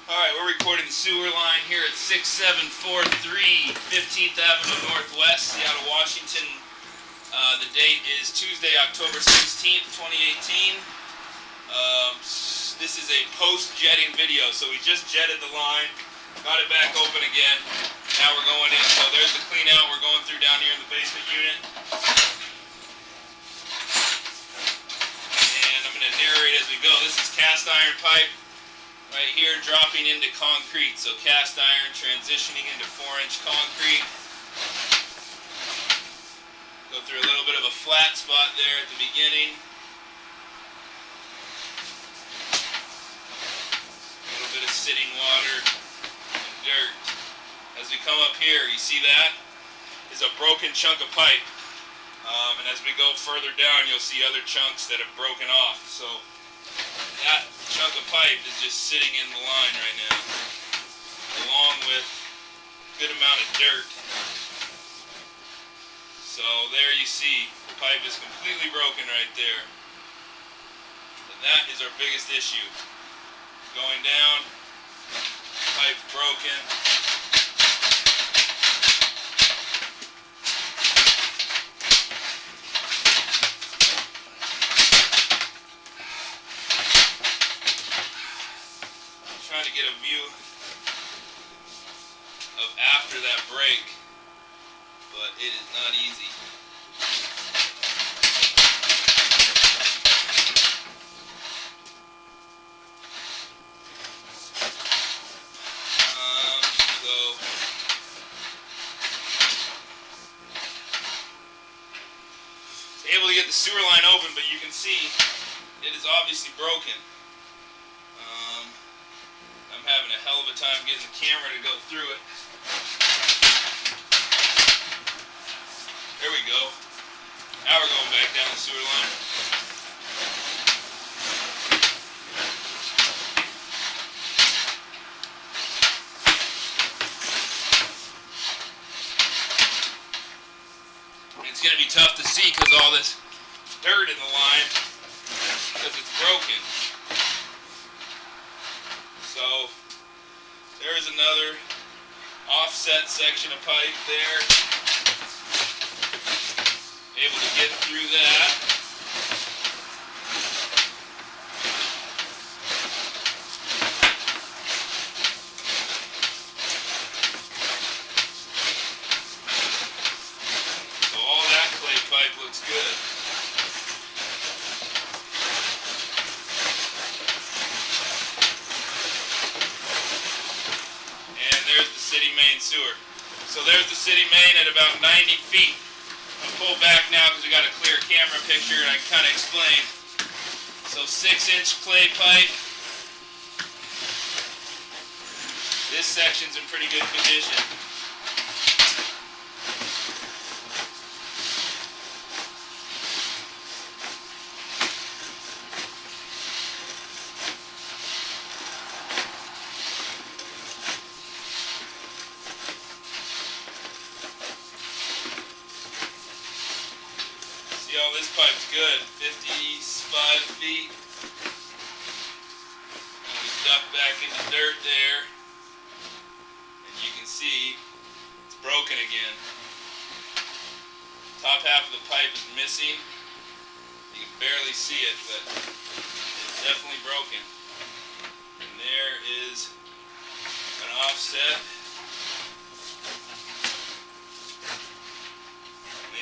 Alright, we're recording the sewer line here at 6743 15th Avenue Northwest, Seattle, Washington. The date is Tuesday, October 16th, 2018. This is a post-jetting video, so we just jetted the line, got it back open again. Now we're going in, so there's the clean out we're going through down here in the basement unit. And I'm going to narrate as we go. This is cast iron pipe. Right here dropping into concrete, so cast iron transitioning into 4-inch concrete. Go through a little bit of a flat spot there at the beginning. A little bit of sitting water and dirt. As we come up here, you see that is a broken chunk of pipe. And as we go further down, you'll see other chunks that have broken off. So that chunk of pipe is just sitting in the line right now, along with a good amount of dirt. So there you see, the pipe is completely broken right there. And that is our biggest issue. Going down, pipe's broken. Trying to get a view of after that break, but it is not easy. Able to get the sewer line open, but you can see it is obviously broken. I'm having a hell of a time getting the camera to go through it. There we go. Now we're going back down the sewer line. It's going to be tough to see because all this dirt in the line, because it's broken. So there's another offset section of pipe there. Able to get through that. So all that clay pipe looks good. There's the city main sewer. So there's the city main at about 90 feet. I'll pull back now because we got a clear camera picture and I can kind of explain. So 6-inch clay pipe. This section's in pretty good condition. See, all this pipe's good, 55 feet. And we duck back into dirt there. And you can see it's broken again. Top half of the pipe is missing. You can barely see it, but it's definitely broken. And there is an offset.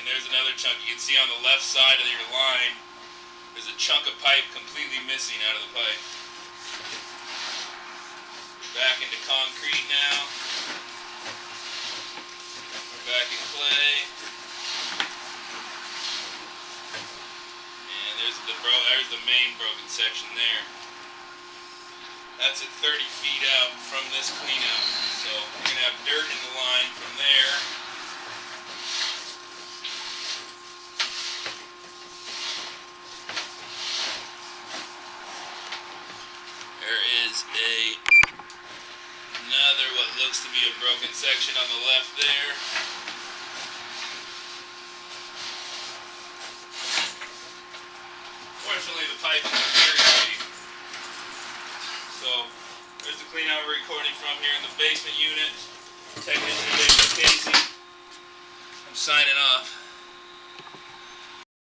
There's another chunk. You can see on the left side of your line, there's a chunk of pipe completely missing out of the pipe. We're back into concrete now. We're back in clay. And there's the main broken section there. That's at 30 feet out from this clean out. So we're going to have dirt in the line from there. Another what looks to be a broken section on the left there. Fortunately, the pipe is very cheap. So There's the clean out we're recording from here in the basement unit. Technician Dave Casey. I'm signing off.